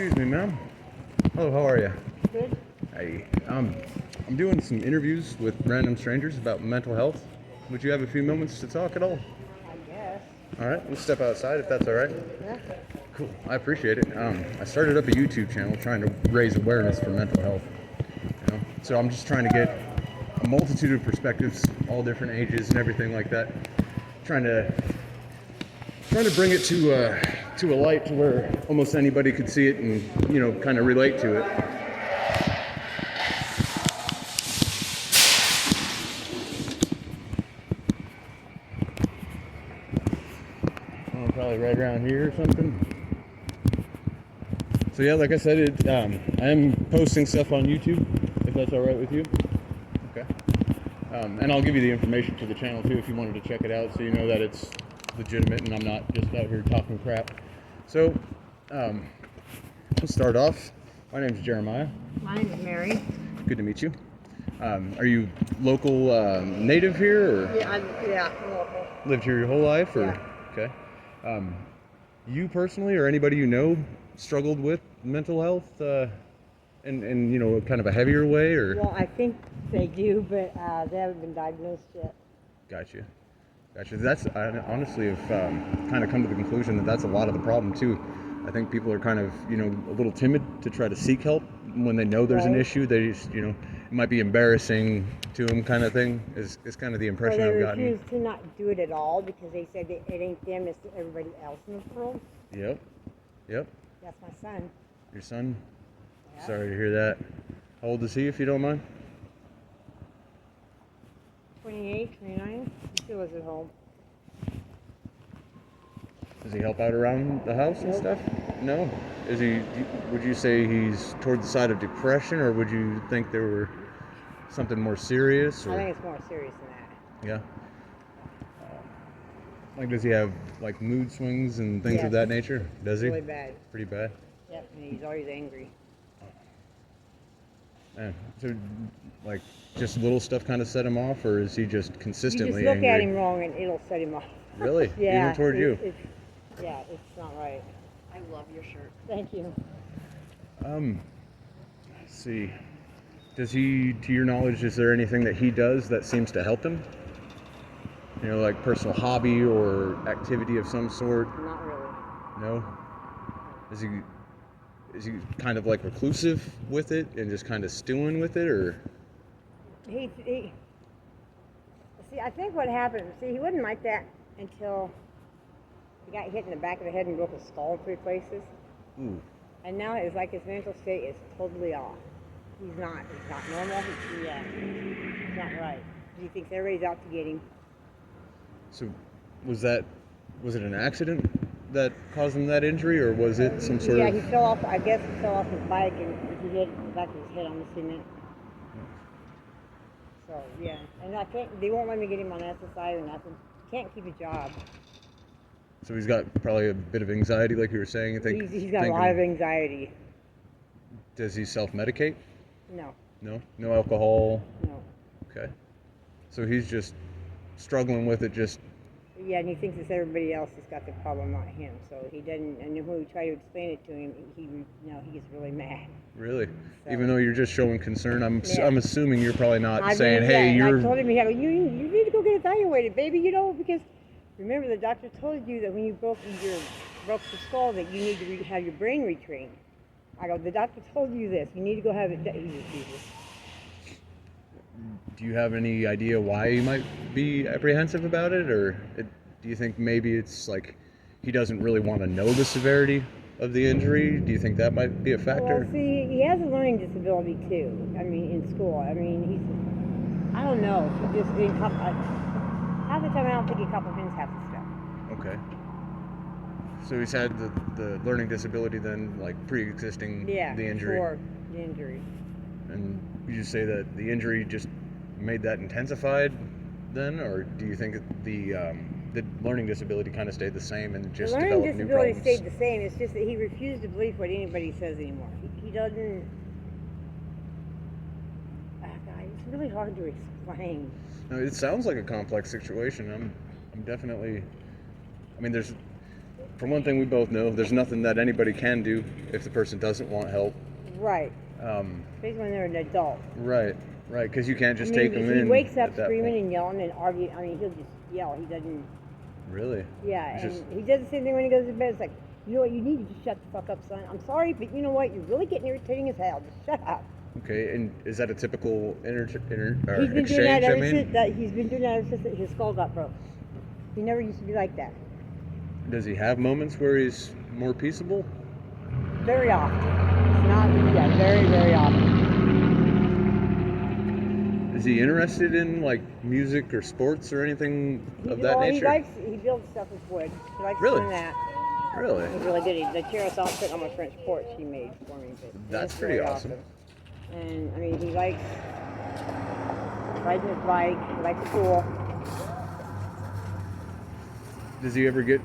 Excuse me, ma'am. Hello, how are you? Good. Hey, I'm doing some interviews with random strangers about mental health. Would you have a few moments to talk at all? I guess. All right, let's step outside if that's all right. Yeah. Cool, I appreciate it. I started up a YouTube channel trying to raise awareness for mental health. So I'm just trying to get a multitude of perspectives, all different ages and everything like that. Trying to bring it to a light to where almost anybody could see it and kind of relate to it. Probably right around here or something. So yeah, like I said, I am posting stuff on YouTube, if that's all right with you. Okay. And I'll give you the information to the channel too if you wanted to check it out, so you know that it's legitimate and I'm not just out here talking crap. So, let's start off. My name's Jeremiah. My name is Mary. Good to meet you. Are you local native here, or Yeah, I'm local. lived here your whole life, or? Yeah. Okay. You personally, or anybody you know, struggled with mental health, in kind of a heavier way, or? Well, I think they do, but they haven't been diagnosed yet. Gotcha. That's honestly, have kind of come to the conclusion that that's a lot of the problem too. I think people are kind of, a little timid to try to seek help when they know there's an Right. issue. They just, it might be embarrassing to them, kind of thing. Is kind of the impression Well, I've they gotten. refuse to not do it at all because they said that it ain't them, it's everybody else in the world. Yep. That's my son. Your son? Yeah. Sorry to hear that. How old is he, if you don't mind? 28, 29. He still lives at home. Does he help out around the house and Nope. stuff? No? Is he, would you say he's toward the side of depression, or would you think there were something more serious? Or? I think it's more serious than that. Yeah. Like, does he have like mood swings and things of Yes. that nature? Does he? Really bad. Pretty bad. Yep, and he's always angry. Man, so like just little stuff kind of set him off, or is he just You consistently just look angry? at him wrong and it'll set him off. Really? Yeah. Even toward you? Yeah, it's not right. I love your shirt. Thank you. Let's see. Does he, to your knowledge, is there anything that he does that seems to help him? Like personal hobby or activity of some sort? Not really. No? Is he kind of like reclusive with it and just kind of stewing with it, or? He see, I think what happened, he wasn't like that until he got hit in the back of the head and broke his skull in 3 places. Ooh. And now it's like his mental state is totally off. He's not normal. He's not right. He thinks everybody's out to get him. So, was it an accident that caused him that injury, or was it some sort Yeah, of? he fell off. I guess he fell off his bike and he hit the back of his head on the cement. So yeah, and I think they won't let me get him on SSI or nothing. He can't keep a job. So he's got probably a bit of anxiety, like you were saying. I think He's got a lot of anxiety. Does he self-medicate? No, No alcohol. no. Okay. So he's just struggling with it. Just Yeah, and he thinks it's everybody else that's got the problem, not him. So he doesn't. And then when we try to explain it to him, he gets really mad. really, So- even though you're just showing concern, I'm Yeah. assuming you're probably not I saying, mean, "Hey, yeah, you're." and I told him, you need to go get evaluated, baby. Because remember the doctor told you that when you broke the skull that you need to have your brain retrained. I go, the doctor told you this. You need to go have it done. He refuses. Do you have any idea why you might be apprehensive about it, or do you think maybe it's like he doesn't really want to know the severity of the injury? Do you think that might be a factor? Well, see, he has a learning disability too. I mean, in school. I mean, I don't know. He just half the time I don't think he comprehends half the stuff. Okay. So he's had the learning disability then, like pre-existing Yeah, the injury. before the injury. And you just say that the injury just made that intensified then, or do you think that the learning disability kind of stayed the same and just The learning developed new disability problems? stayed the same. It's just that he refused to believe what anybody says anymore. He doesn't. God, it's really hard to explain. No, it sounds like a complex situation. I'm definitely. I mean, there's for one thing, we both know there's nothing that anybody can do if the person doesn't want help. Right. Especially when they're an adult. Right, because you can't just I mean, take them if in. he wakes up at that screaming point. and yelling and arguing, I mean, he'll just yell. He doesn't. Really? Yeah, It's and just- he does the same thing when he goes to bed. It's like, you know what, you need to just shut the fuck up, son. I'm sorry, but you know what, you're really getting irritating as hell. Just shut up. Okay, and is that a typical or He's been doing exchange? that ever since he's been doing that ever since his skull got broke. He never used to be like that. Does he have moments where he's more peaceable? Very often. It's not, yeah, very, very often. Is he interested in like music or sports or anything of that nature? He builds stuff with wood. He likes Really? doing that. Really? He's really good. The chair I saw sitting on my French porch he made for me. But That's it's pretty really awesome. And I mean, he likes riding his bike. He likes the pool. Does he ever get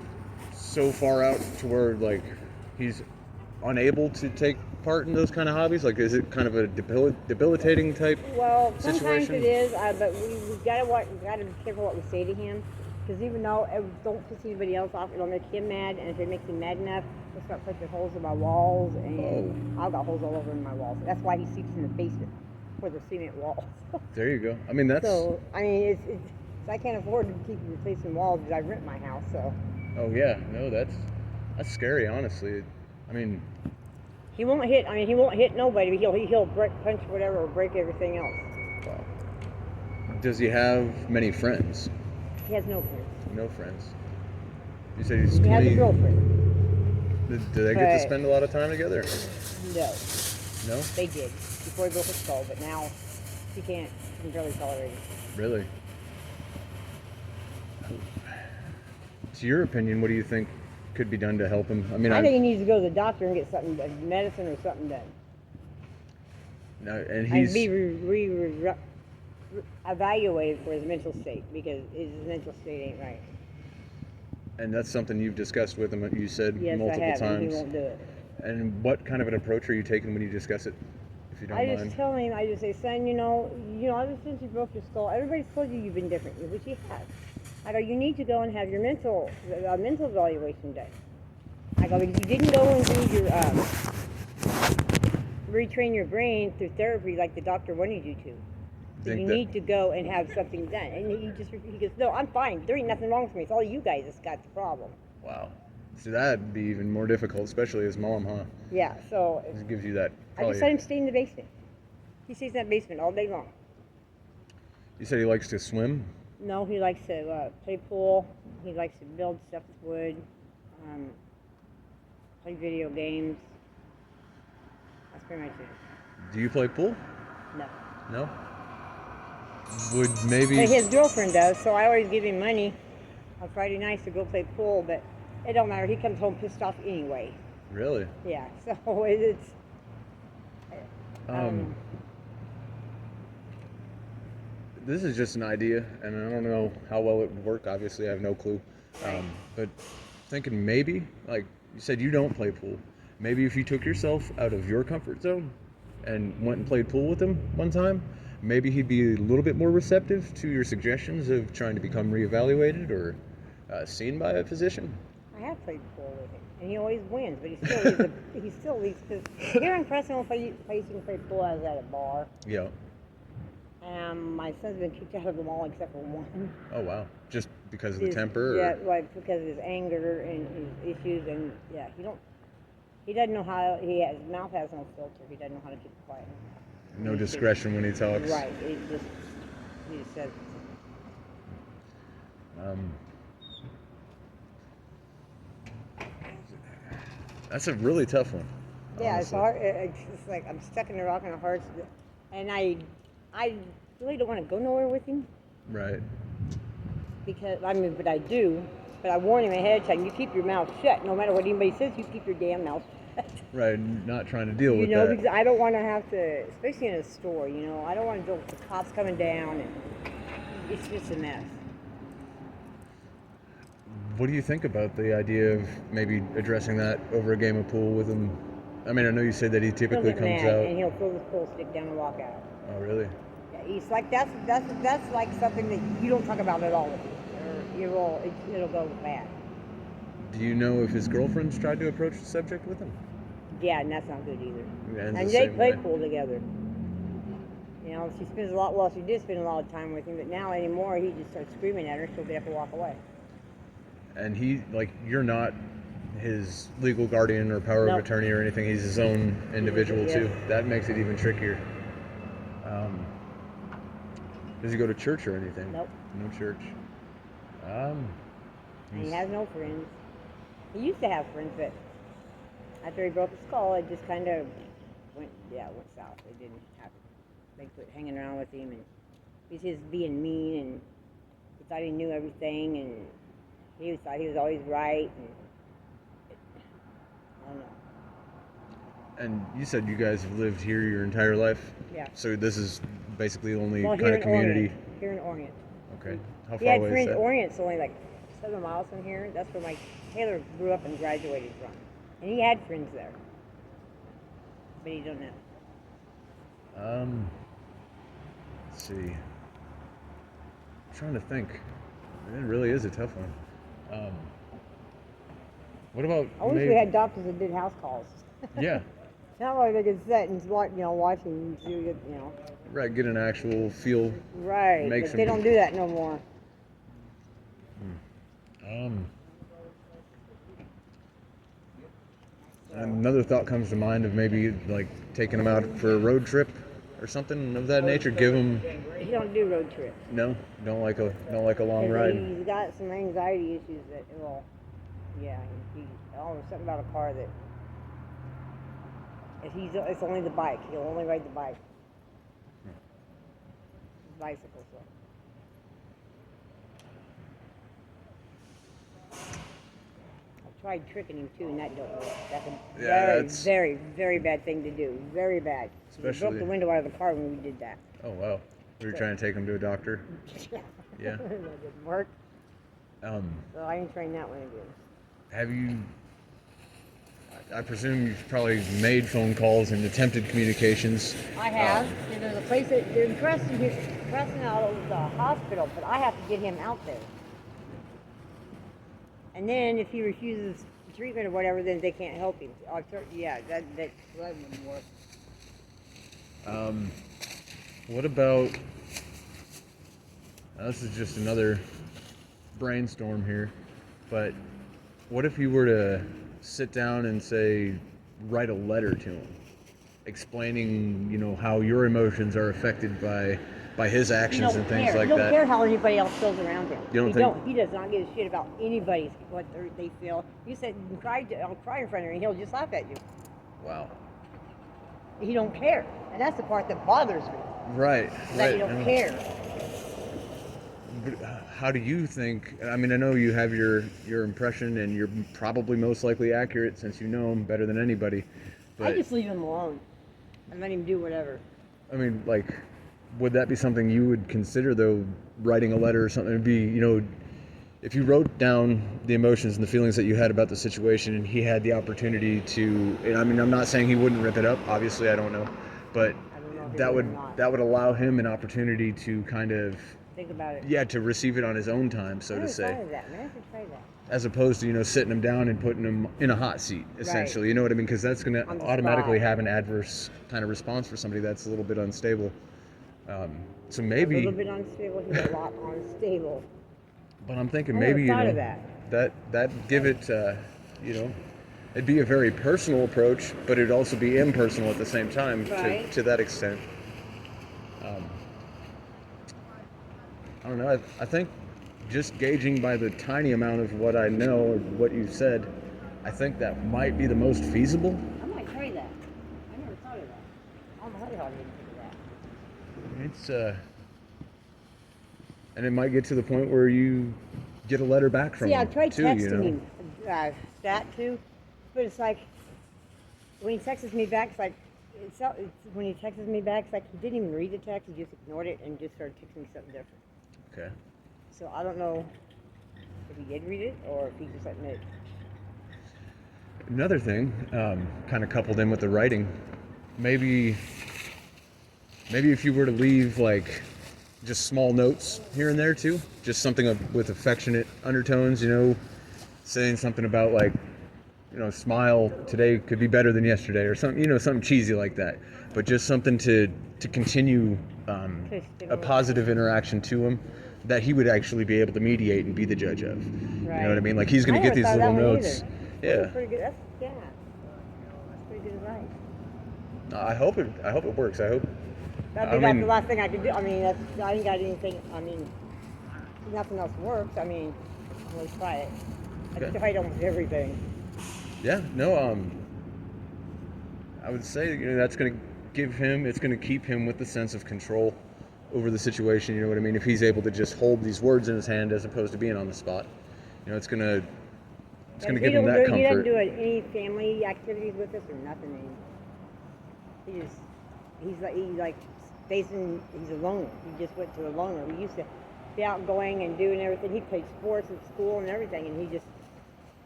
so far out to where like he's unable to take part in those kind of hobbies? Like, is it kind of a debilitating type? Well, sometimes situation? it is, but we've got to watch. We've got to be careful what we say to him, because even though don't piss anybody else off, it'll make him mad, and if it makes him mad enough, he'll start punching holes in my walls, and I've got holes all over in my walls. That's why he sleeps in the basement for the cement walls. There you go. I mean, that's. So I mean, I can't afford to keep replacing walls because I rent my house. So. Oh yeah, no, that's scary, honestly. I mean, He won't hit. I mean, he won't hit nobody. But he'll punch whatever or break everything else. wow. Does he have many friends? He has no friends. No friends. You said he's He 20. has a girlfriend. Do they get to spend a lot of time together? No, No? they did before he broke his skull, but now he can't. He can barely tolerate it. Really? To your opinion, what do you think could be done to help him? I mean, I think he needs to go to the doctor and get something, medicine or something done. and he's And be evaluated for his mental state, because his mental state ain't right. and that's something you've discussed with him. You said Yes, multiple I have, times. and he won't do it. And what kind of an approach are you taking when you discuss it, if you don't I mind? just tell him, I just say, son, you know, ever since you broke your skull, everybody's told you you've been different, which you have. I go, you need to go and have your mental evaluation done. I go, because you didn't go and do your, retrain your brain through therapy like the doctor wanted you to. So you need to go and have something done. And he goes, no, I'm fine. There ain't nothing wrong with me. It's all you guys that's got the problem. Wow. See, that'd be even more difficult, especially as mom, huh? Yeah, so It gives you that. I just let him stay in the basement. He stays in that basement all day long. You said he likes to swim? No, he likes to play pool. He likes to build stuff with wood, play video games. That's pretty much it. Do you play pool? No. No? Would maybe... But his girlfriend does, so I always give him money on Friday nights to go play pool, but it don't matter. He comes home pissed off anyway. Really? Yeah, so it's... This is just an idea, and I don't know how well it would work. Obviously, I have no clue. But thinking maybe, like you said, you don't play pool. Maybe if you took yourself out of your comfort zone and went and played pool with him one time, maybe he'd be a little bit more receptive to your suggestions of trying to become reevaluated or seen by a physician. I have played pool with him, and he always wins, but he still leaves, because here in Crescent, if I used to play pool, I was at a bar. Yeah. My son's been kicked out of them all except for one. Oh, wow. Just because of the temper? Yeah, like because of his anger and his issues, and yeah, he doesn't know how, his mouth has no filter. He doesn't know how to keep it quiet. No discretion when he talks. Right. He just says. That's a really tough one. Yeah, honestly. it's hard. It's like I'm stuck in a rock and a hard, and I really don't want to go nowhere with him. Right. Because but I do. But I warn him ahead of time. You keep your mouth shut. No matter what anybody says, you keep your damn mouth shut. Right. Not trying to deal with You know, that. because I don't want to have to, especially in a store. You know, I don't want to deal with the cops coming down, and it's just a mess. What do you think about the idea of maybe addressing that over a game of pool with him? I mean, I know you said that he He'll typically get comes mad, out. and he'll throw his pool stick down and walk out. Oh, really? Yeah, he's like that's like something that you don't talk about at all with him, or it'll go bad. Do you know if his girlfriend's tried to approach the subject with him? Yeah, and that's not good either. Ends And the they same play way. pool together. You know, she spends a lot. Well, she did spend a lot of time with him, but now anymore, he just starts screaming at her. She'll get up and walk away. And he, like, you're not his legal guardian or power Nope. of attorney or anything. He's his own individual Yes. too. That makes it even trickier. Does he go to church or anything? Nope. No church. And he has no friends. He used to have friends, but after he broke his skull, it just kind of went south. It didn't happen. They quit hanging around with him, and he's just being mean, and he thought he knew everything, and he thought he was always right, and I don't know. And you said you guys have lived here your entire life? Yeah. So this is basically the only Well, kind of community? Here in Orient. Okay. How He far had away is friends. that? Orient's only like 7 miles from here. That's where my Taylor grew up and graduated from. And he had friends there. But he don't know. Let's see. I'm trying to think. It really is a tough one. What about I wish we had doctors that did house calls. Yeah. Not like they could sit and watch, watch and do it, Right, get an actual feel. Right, Make but some- they don't do that no more. Another thought comes to mind of maybe like taking them out for a road trip or something of that nature. Give them He don't do road trips. no, don't like a long ride. He's got some anxiety issues that, something about a car that, it's only the bike. He'll only ride the bike. Bicycle, so. I tried tricking him too, and that don't work. That's a that's- very, very bad thing to do. Very bad. We broke Especially- the window out of the car when we did that. Oh wow, we were trying to take them to a doctor. Yeah. That didn't work. So I ain't trying that one again. Have you? I presume you've probably made phone calls and attempted communications. I have. And there's a place that they're pressing out of the hospital, but I have to get him out there. And then if he refuses treatment or whatever, then they can't help him. That wouldn't work. What about? This is just another brainstorm here, but what if you were to sit down and say, write a letter to him, explaining, how your emotions are affected by his actions and things like He don't that? care how anybody else feels around him. You don't think- He does not give a shit about anybody's what they feel. You said I'll cry in front of him, and he'll just laugh at you. Wow. He don't care, and that's the part that bothers me. Right. That he don't care. But how do you think? I mean, I know you have your impression, and you're probably most likely accurate since you know him better than anybody. But I just leave him alone and let him do whatever. I mean, like, would that be something you would consider, though, writing a letter or something? It'd be, if you wrote down the emotions and the feelings that you had about the situation, and he had the opportunity to, and I mean, I'm not saying he wouldn't rip it up. Obviously, I don't know, but I don't know if he that would would or not. that would allow him an opportunity to kind of, Think about it. yeah, to receive it on his own time, so I to never say. thought of that. Man, I should try that. As opposed to sitting him down and putting him in a hot seat, essentially. You know what I mean? Because that's going On to the automatically spot. have an adverse kind of response for somebody that's a little bit unstable. So A maybe, little bit unstable. He's a lot unstable. but I'm thinking I never maybe thought of that give it, it'd be a very personal approach, but it'd also be impersonal at the same time Right. to that extent. I don't know. I think just gauging by the tiny amount of what I know or what you said, I think that might be the most feasible. I might try that. I never thought of that. I don't know how the hell I didn't think of that. It's and it might get to the point where you get a letter back from See, him I tried too, texting him that too, but it's like when he texts me back, when he texts me back, it's like he didn't even read the text. He just ignored it and just started texting me something different. Okay. So I don't know if he did read it or if he just let me. Another thing, kind of coupled in with the writing, maybe if you were to leave like just small notes here and there too, just something with affectionate undertones, saying something about like, smile today could be better than yesterday, or something, something cheesy like that. But just something to continue a positive interaction to him that he would actually be able to mediate and be the judge of. Right. You know what I mean? Like he's going to get these little notes. Yeah. That's pretty good. That's pretty good advice. I hope it works. I hope. That'd be about the last thing I could do. I mean, I ain't got anything. I mean, if nothing else works. I mean, let's try it. I tried almost everything. Yeah. No. I would say that's going to it's going to keep him with the sense of control over the situation. You know what I mean? If he's able to just hold these words in his hand as opposed to being on the spot, it's going to give him that comfort. He doesn't do any family activities with us or nothing. He's a loner. He just went to a loner. We used to be outgoing and doing everything. He played sports at school and everything, and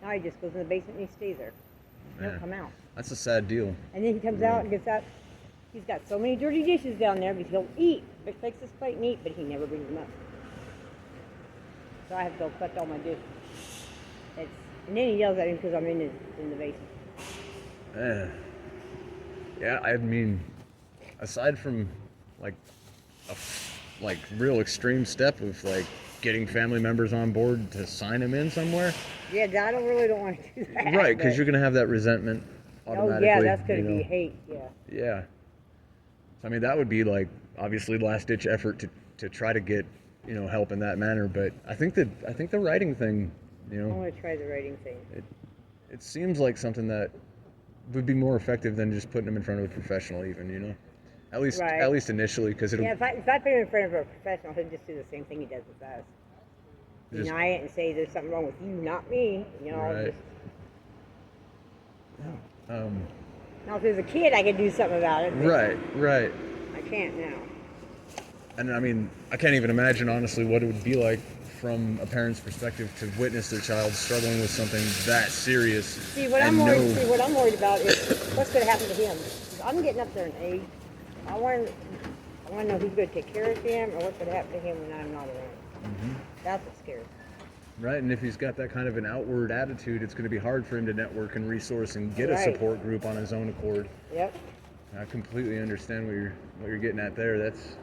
now he just goes in the basement and he stays there. He don't come out. That's a sad deal. And then he comes out and gets out. He's got so many dirty dishes down there because he'll eat, fix his plate and eat, but he never brings them up. So I have to go collect all my dishes. And then he yells at me because I'm in the basement. Yeah, I mean, aside from like a real extreme step of like getting family members on board to sign him in somewhere. Yeah, I really don't want to do that. Right, because you're gonna have that resentment automatically. Oh yeah, that's gonna be hate. Yeah. Yeah. So, I mean, that would be like obviously last ditch effort to try to get help in that manner. But I think the writing thing, I want to try the writing thing. It seems like something that would be more effective than just putting him in front of a professional, even. At least initially, because it'll. Yeah, if I put him in front of a professional, he'll just do the same thing he does with us. Deny it and say there's something wrong with you, not me. Right. Now, if there's a kid, I could do something about it. Right. I can't now. And I mean, I can't even imagine honestly what it would be like from a parent's perspective to witness their child struggling with something that serious. See, what I'm worried about is what's going to happen to him. I'm getting up there in age. I want to know who's going to take care of him or what's going to happen to him when I'm not around. Mm-hmm. That's what scares me. Right, and if he's got that kind of an outward attitude, it's going to be hard for him to network and resource and get a support group on his own accord. Yep. I completely understand what you're getting at there. That's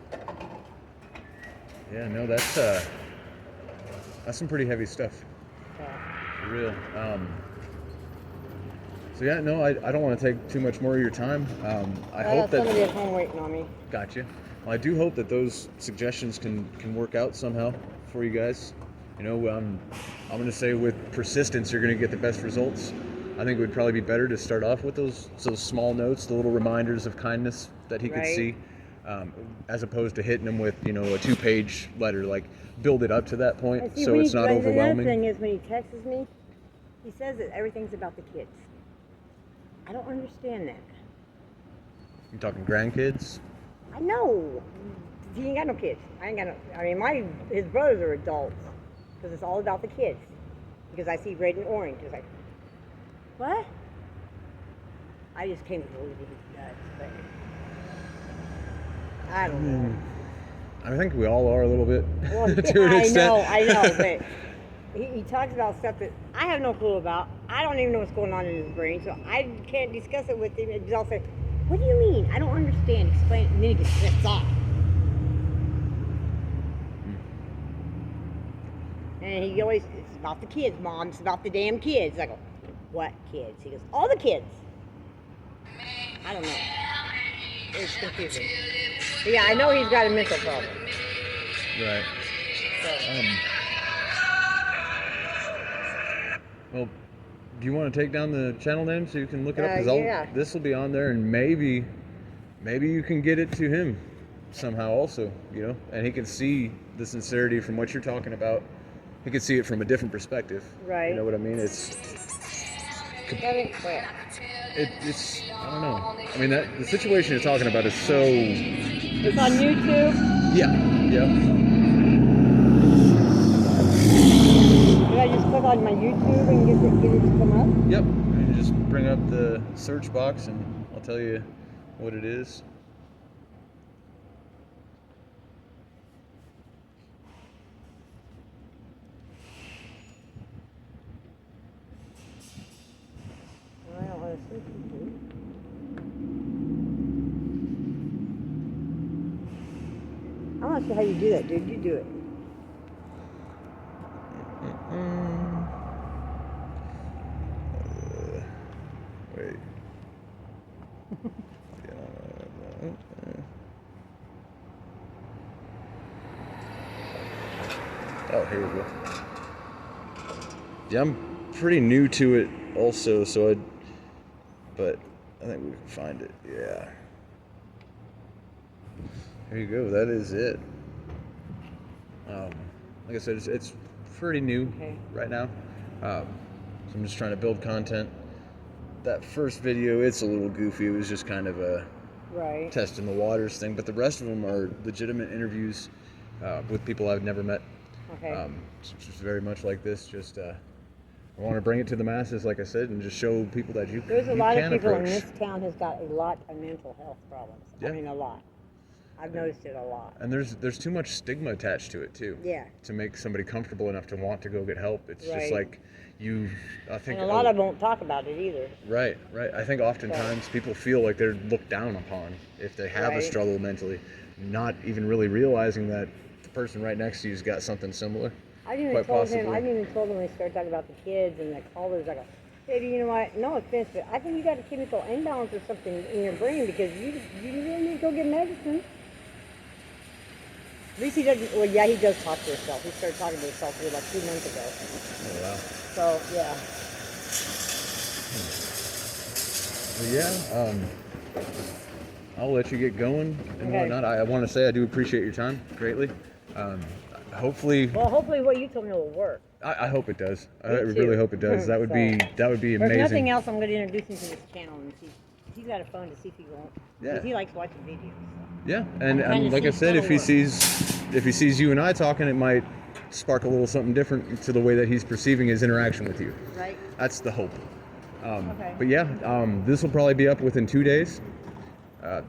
some pretty heavy stuff. Yeah. For real. So yeah, no, I don't want to take too much more of your time. I hope that somebody at home waiting on me. Gotcha. Well, I do hope that those suggestions can work out somehow for you guys. I'm going to say with persistence, you're going to get the best results. I think it would probably be better to start off with those small notes, the little reminders of kindness that he could see, as opposed to hitting him with, a 2-page letter. Like, build it up to that point so it's not overwhelming. The other thing is when he texts me, he says that everything's about the kids. I don't understand that. You talking grandkids? I know. He ain't got no kids. His brothers are adults. Because it's all about the kids. Because I see red and orange. It's like, what? I just came to believe he does, but I don't know. I think we all are a little bit to an extent. I know, but he talks about stuff that I have no clue about. I don't even know what's going on in his brain, so I can't discuss it with him. And I'll say, what do you mean? I don't understand. Explain it. And then he gets pissed off. And he always, it's about the kids, Mom. It's about the damn kids. I go, what kids? He goes, all the kids. I don't know. It's confusing. But yeah, I know he's got a mental problem. Right. So. Well, do you want to take down the channel name so you can look it up? Because this will be on there, and maybe you can get it to him somehow also, and he can see the sincerity from what you're talking about. He can see it from a different perspective. Right. You know what I mean? It's I don't know. I mean, the situation you're talking about is so. It's on YouTube. Yeah. Did I just click on my YouTube and get it to come up? Yep. And you just bring up the search box, and I'll tell you what it is. I'm not sure how you do that, dude. You do it. Wait. Oh, here we go. Yeah, I'm pretty new to it also, but I think we can find it. Yeah. Here you go. That is it. Like I said, it's pretty new right now. So I'm just trying to build content. That first video, it's a little goofy. It was just kind of a testing the waters thing. But the rest of them are legitimate interviews with people I've never met. It's just very much like this. Just I want to bring it to the masses, like I said, and just show people that you can approach. There's a lot of people in this town who's got a lot of mental health problems. Yeah. I mean, a lot. I've noticed it a lot. And there's too much stigma attached to it too. Yeah. To make somebody comfortable enough to want to go get help. It's just like I think. And a lot of them won't talk about it either. Right. I think oftentimes people feel like they're looked down upon if they have a struggle mentally, not even really realizing that the person right next to you's got something similar. I didn't even told him when we started talking about the kids and the callers, I go, baby, you know what? No offense, but I think you got a chemical imbalance or something in your brain because you really need to go get medicine. At least he doesn't. Well, yeah, he does talk to himself. He started talking to himself about 2 months ago. Oh wow. So yeah. Well, yeah. I'll let you get going and whatnot. I want to say I do appreciate your time greatly. Hopefully what you told me will work. I hope it does. I really hope it does. That would be amazing. There's nothing else. I'm going to introduce him to this channel and see. He's got a phone to see if he won't. Because he likes watching videos. So. Yeah, and like I said, if he sees you and I talking, it might spark a little something different to the way that he's perceiving his interaction with you. Right. That's the hope. But yeah, this will probably be up within 2 days.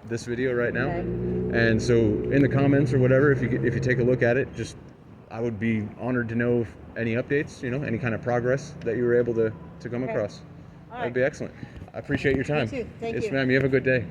This video right now, and so in the comments or whatever, if you take a look at it, I would be honored to know if any updates, any kind of progress that you were able to come across. That'd be excellent. I appreciate your time. You too. Thank you. Yes, ma'am. You have a good day.